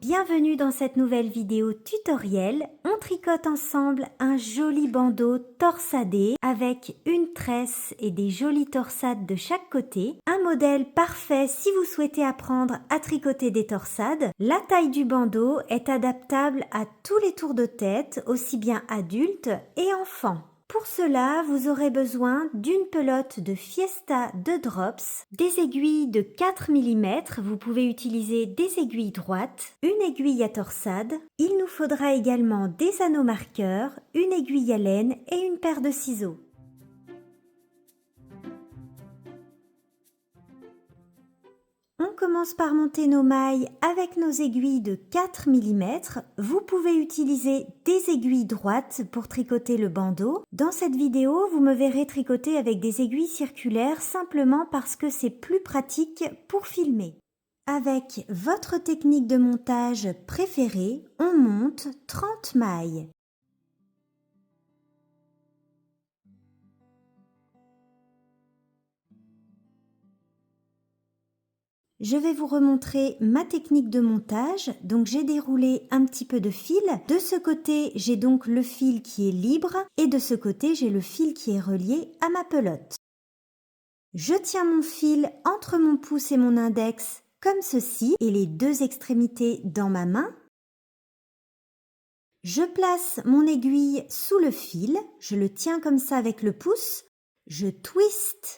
Bienvenue dans cette nouvelle vidéo tutoriel. On tricote ensemble un joli bandeau torsadé avec une tresse et des jolies torsades de chaque côté. Un modèle parfait si vous souhaitez apprendre à tricoter des torsades. La taille du bandeau est adaptable à tous les tours de tête, aussi bien adultes et enfants. Pour cela, vous aurez besoin d'une pelote de Fiesta de Drops, des aiguilles de 4 mm, vous pouvez utiliser des aiguilles droites, une aiguille à torsade. Il nous faudra également des anneaux marqueurs, une aiguille à laine et une paire de ciseaux. On commence par monter nos mailles avec nos aiguilles de 4 mm. Vous pouvez utiliser des aiguilles droites pour tricoter le bandeau. Dans cette vidéo, vous me verrez tricoter avec des aiguilles circulaires simplement parce que c'est plus pratique pour filmer. Avec votre technique de montage préférée, on monte 30 mailles. Je vais vous remontrer ma technique de montage. Donc j'ai déroulé un petit peu de fil. De ce côté, j'ai donc le fil qui est libre et de ce côté, j'ai le fil qui est relié à ma pelote. Je tiens mon fil entre mon pouce et mon index comme ceci et les deux extrémités dans ma main. Je place mon aiguille sous le fil. Je le tiens comme ça avec le pouce. Je twiste.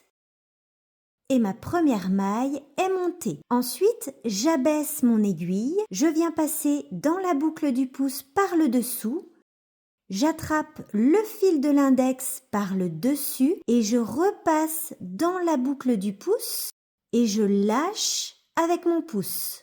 Et ma première maille est montée. Ensuite, j'abaisse mon aiguille, je viens passer dans la boucle du pouce par le dessous, j'attrape le fil de l'index par le dessus et je repasse dans la boucle du pouce et je lâche avec mon pouce.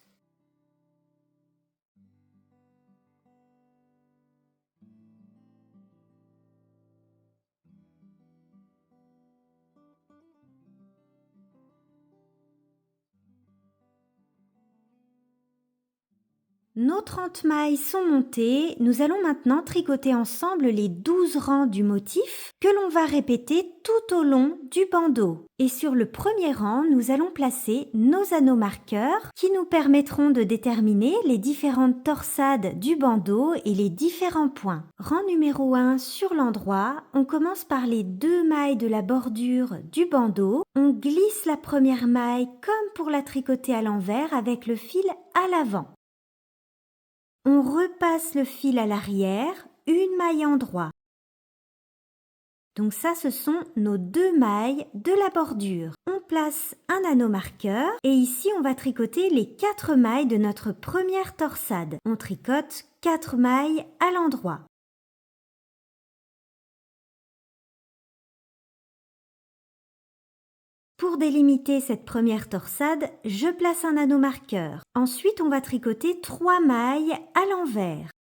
Nos 30 mailles sont montées, nous allons maintenant tricoter ensemble les 12 rangs du motif que l'on va répéter tout au long du bandeau. Et sur le premier rang, nous allons placer nos anneaux marqueurs qui nous permettront de déterminer les différentes torsades du bandeau et les différents points. Rang numéro 1 sur l'endroit, on commence par les 2 mailles de la bordure du bandeau. On glisse la première maille comme pour la tricoter à l'envers avec le fil à l'avant. On repasse le fil à l'arrière, une maille en droit. Donc ça, ce sont nos 2 mailles de la bordure. On place un anneau marqueur et ici, on va tricoter les 4 mailles de notre première torsade. On tricote 4 mailles à l'endroit. Pour délimiter cette première torsade, je place un anneau marqueur. Ensuite, on va tricoter 3 mailles à l'envers.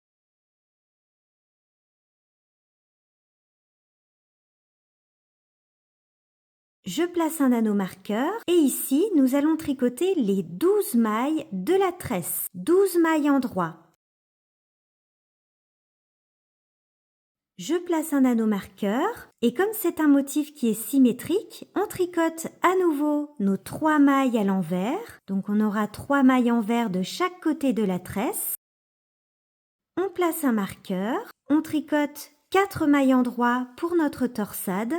Je place un anneau marqueur et ici, nous allons tricoter les 12 mailles de la tresse. 12 mailles en droit. Je place un anneau marqueur et comme c'est un motif qui est symétrique, on tricote à nouveau nos 3 mailles à l'envers. Donc on aura 3 mailles envers de chaque côté de la tresse. On place un marqueur, on tricote 4 mailles en droit pour notre torsade.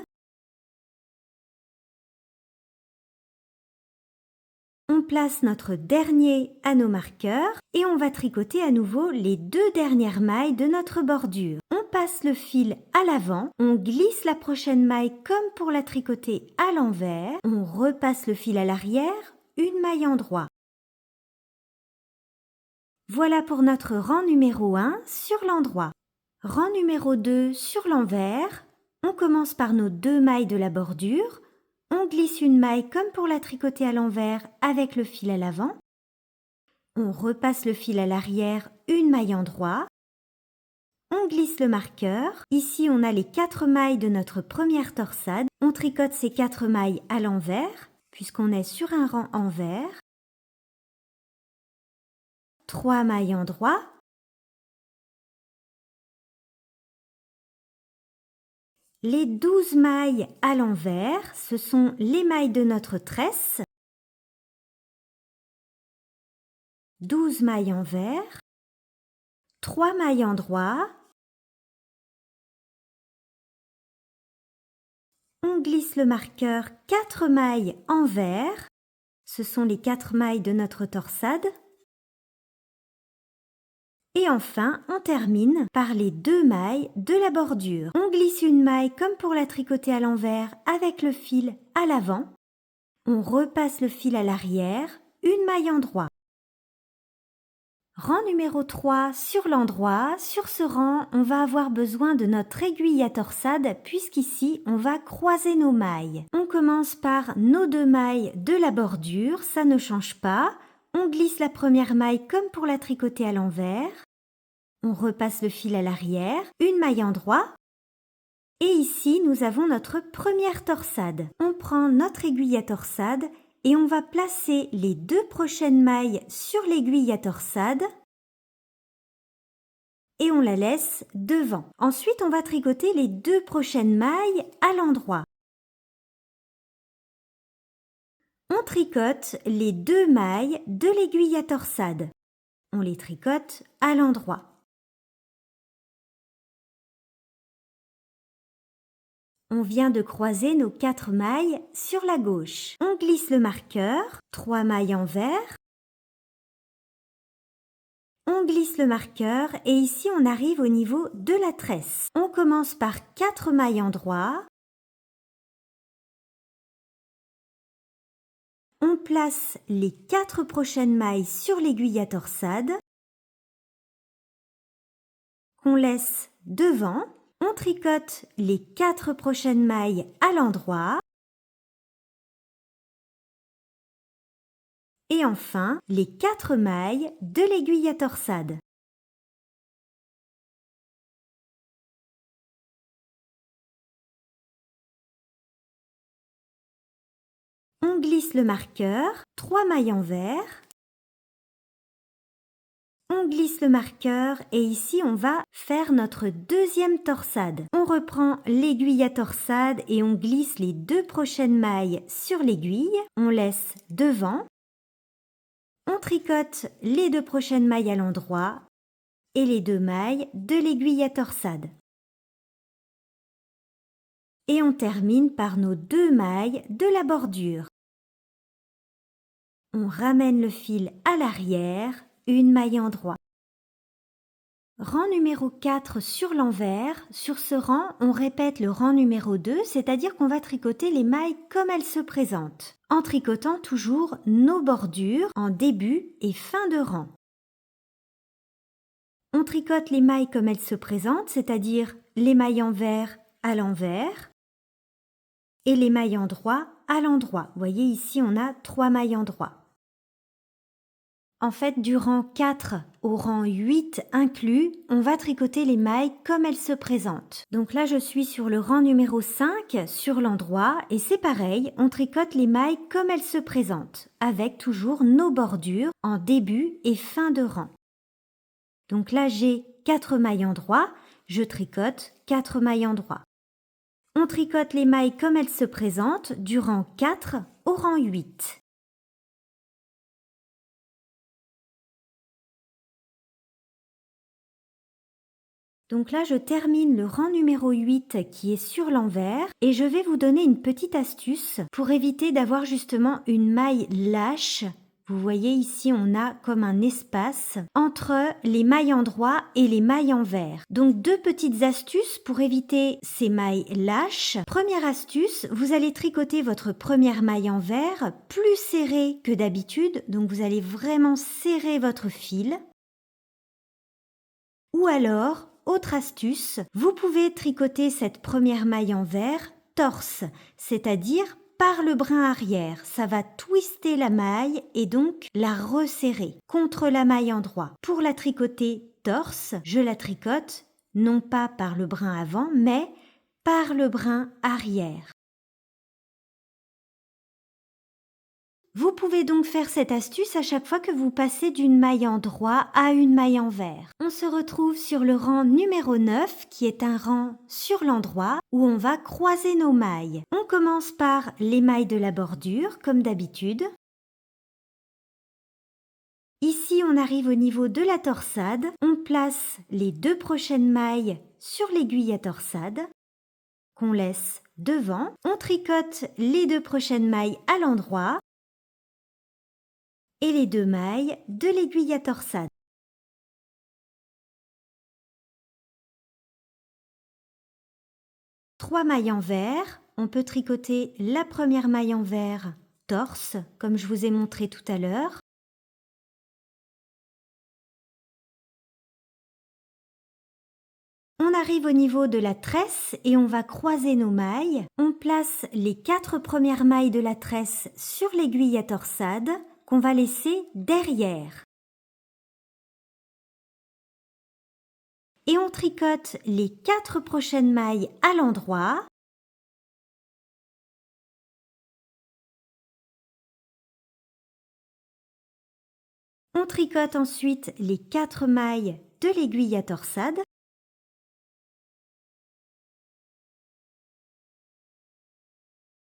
On place notre dernier anneau marqueur et on va tricoter à nouveau les 2 dernières mailles de notre bordure. On passe le fil à l'avant, on glisse la prochaine maille comme pour la tricoter à l'envers, on repasse le fil à l'arrière, une maille en droit. Voilà pour notre rang numéro 1 sur l'endroit. Rang numéro 2 sur l'envers, on commence par nos 2 mailles de la bordure. On glisse une maille comme pour la tricoter à l'envers avec le fil à l'avant. On repasse le fil à l'arrière, une maille en droit. On glisse le marqueur. Ici, on a les 4 mailles de notre première torsade. On tricote ces 4 mailles à l'envers, puisqu'on est sur un rang envers. 3 mailles en droit. Les 12 mailles à l'envers, ce sont les mailles de notre tresse. 12 mailles envers. 3 mailles endroits. On glisse le marqueur 4 mailles envers. Ce sont les 4 mailles de notre torsade. Et enfin, on termine par les 2 mailles de la bordure. On glisse une maille comme pour la tricoter à l'envers avec le fil à l'avant. On repasse le fil à l'arrière, une maille endroit. Rang numéro 3 sur l'endroit. Sur ce rang, on va avoir besoin de notre aiguille à torsade puisqu'ici, on va croiser nos mailles. On commence par nos 2 mailles de la bordure, ça ne change pas. On glisse la première maille comme pour la tricoter à l'envers. On repasse le fil à l'arrière, une maille endroit. Et ici, nous avons notre première torsade. On prend notre aiguille à torsade et on va placer les 2 prochaines mailles sur l'aiguille à torsade et on la laisse devant. Ensuite, on va tricoter les 2 prochaines mailles à l'endroit. On tricote les 2 mailles de l'aiguille à torsade. On les tricote à l'endroit. On vient de croiser nos 4 mailles sur la gauche. On glisse le marqueur, 3 mailles envers. On glisse le marqueur et ici on arrive au niveau de la tresse. On commence par 4 mailles endroits. On place les 4 prochaines mailles sur l'aiguille à torsade. On laisse devant. On tricote les 4 prochaines mailles à l'endroit. Et enfin, les 4 mailles de l'aiguille à torsade. On glisse le marqueur, 3 mailles envers. On glisse le marqueur et ici on va faire notre deuxième torsade. On reprend l'aiguille à torsade et on glisse les 2 prochaines mailles sur l'aiguille. On laisse devant. On tricote les 2 prochaines mailles à l'endroit et les 2 mailles de l'aiguille à torsade. Et on termine par nos 2 mailles de la bordure. On ramène le fil à l'arrière, une maille endroit. Rang numéro 4 sur l'envers. Sur ce rang, on répète le rang numéro 2, c'est-à-dire qu'on va tricoter les mailles comme elles se présentent, en tricotant toujours nos bordures en début et fin de rang. On tricote les mailles comme elles se présentent, c'est-à-dire les mailles envers à l'envers et les mailles endroits à l'endroit. Vous voyez ici, on a 3 mailles endroits. En fait, du rang 4 au rang 8 inclus, on va tricoter les mailles comme elles se présentent. Donc là, je suis sur le rang numéro 5 sur l'endroit et c'est pareil, on tricote les mailles comme elles se présentent, avec toujours nos bordures en début et fin de rang. Donc là, j'ai 4 mailles endroits, je tricote 4 mailles endroits. On tricote les mailles comme elles se présentent du rang 4 au rang 8. Donc là, je termine le rang numéro 8 qui est sur l'envers et je vais vous donner une petite astuce pour éviter d'avoir justement une maille lâche. Vous voyez ici, on a comme un espace entre les mailles endroits et les mailles envers. Donc 2 petites astuces pour éviter ces mailles lâches. Première astuce, vous allez tricoter votre première maille envers plus serrée que d'habitude. Donc vous allez vraiment serrer votre fil. Ou alors, autre astuce, vous pouvez tricoter cette première maille envers torse, c'est-à-dire par le brin arrière. Ça va twister la maille et donc la resserrer contre la maille endroit. Pour la tricoter torse, je la tricote non pas par le brin avant, mais par le brin arrière. Vous pouvez donc faire cette astuce à chaque fois que vous passez d'une maille endroit à une maille envers. On se retrouve sur le rang numéro 9 qui est un rang sur l'endroit où on va croiser nos mailles. On commence par les mailles de la bordure comme d'habitude. Ici, on arrive au niveau de la torsade. On place les 2 prochaines mailles sur l'aiguille à torsade qu'on laisse devant. On tricote les 2 prochaines mailles à l'endroit et les 2 mailles de l'aiguille à torsade. Trois mailles envers. On peut tricoter la première maille envers torse, comme je vous ai montré tout à l'heure. On arrive au niveau de la tresse et on va croiser nos mailles. On place les 4 premières mailles de la tresse sur l'aiguille à torsade qu'on va laisser derrière. Et on tricote les 4 prochaines mailles à l'endroit. On tricote ensuite les 4 mailles de l'aiguille à torsade.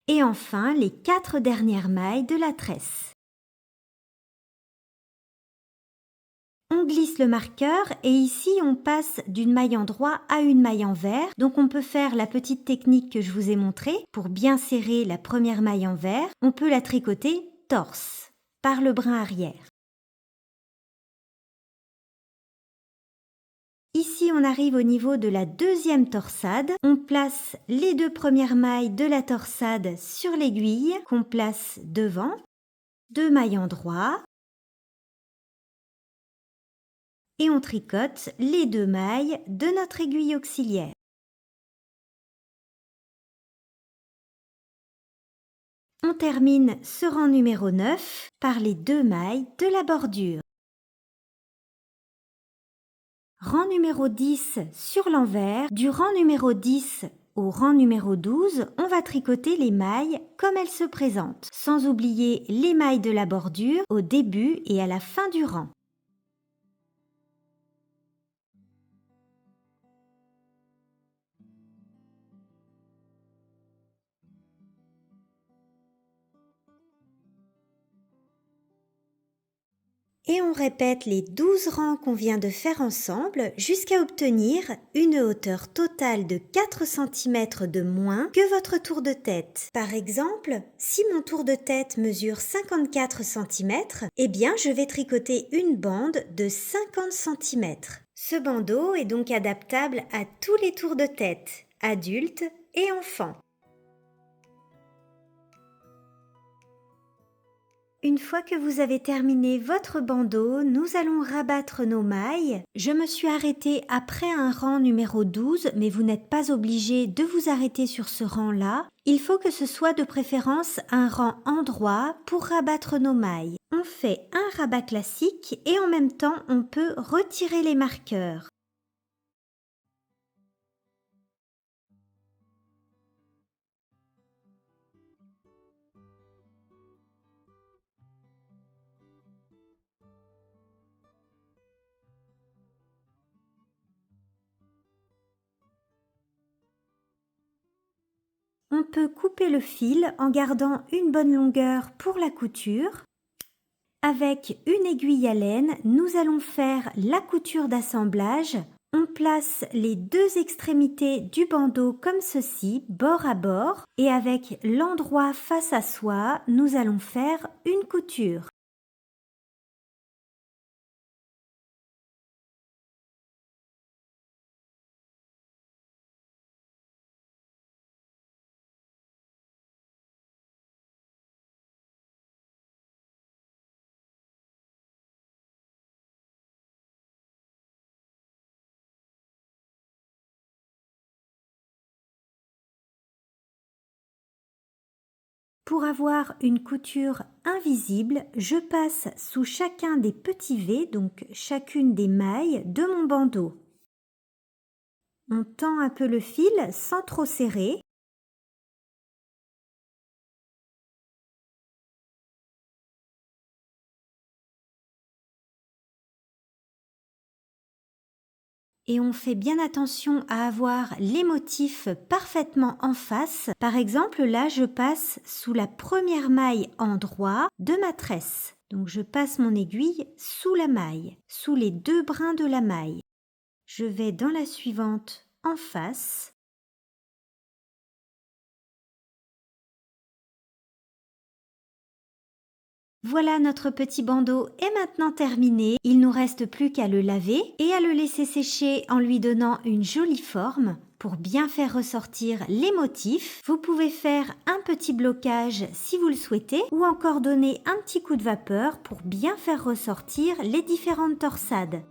Et enfin, les 4 dernières mailles de la tresse. On glisse le marqueur et ici on passe d'une maille endroit à une maille envers. Donc on peut faire la petite technique que je vous ai montrée pour bien serrer la première maille envers. On peut la tricoter torse par le brin arrière. Ici, on arrive au niveau de la deuxième torsade. On place les 2 premières mailles de la torsade sur l'aiguille qu'on place devant. 2 mailles endroit. Et on tricote les 2 mailles de notre aiguille auxiliaire. On termine ce rang numéro 9 par les 2 mailles de la bordure. Rang numéro 10 sur l'envers. Du rang numéro 10 au rang numéro 12, on va tricoter les mailles comme elles se présentent, sans oublier les mailles de la bordure au début et à la fin du rang. Et on répète les 12 rangs qu'on vient de faire ensemble jusqu'à obtenir une hauteur totale de 4 cm de moins que votre tour de tête. Par exemple, si mon tour de tête mesure 54 cm, eh bien je vais tricoter une bande de 50 cm. Ce bandeau est donc adaptable à tous les tours de tête, adultes et enfants. Une fois que vous avez terminé votre bandeau, nous allons rabattre nos mailles. Je me suis arrêtée après un rang numéro 12, mais vous n'êtes pas obligé de vous arrêter sur ce rang-là. Il faut que ce soit de préférence un rang endroit pour rabattre nos mailles. On fait un rabat classique et en même temps on peut retirer les marqueurs. On peut couper le fil en gardant une bonne longueur pour la couture. Avec une aiguille à laine, nous allons faire la couture d'assemblage. On place les 2 extrémités du bandeau comme ceci, bord à bord, et avec l'endroit face à soi, nous allons faire une couture. Pour avoir une couture invisible, je passe sous chacun des petits V, donc chacune des mailles de mon bandeau. On tend un peu le fil sans trop serrer. Et on fait bien attention à avoir les motifs parfaitement en face. Par exemple, là, je passe sous la première maille en droit de ma tresse. Donc je passe mon aiguille sous la maille, sous les 2 brins de la maille. Je vais dans la suivante en face. Voilà, notre petit bandeau est maintenant terminé. Il nous reste plus qu'à le laver et à le laisser sécher en lui donnant une jolie forme. Pour bien faire ressortir les motifs, vous pouvez faire un petit blocage si vous le souhaitez ou encore donner un petit coup de vapeur pour bien faire ressortir les différentes torsades.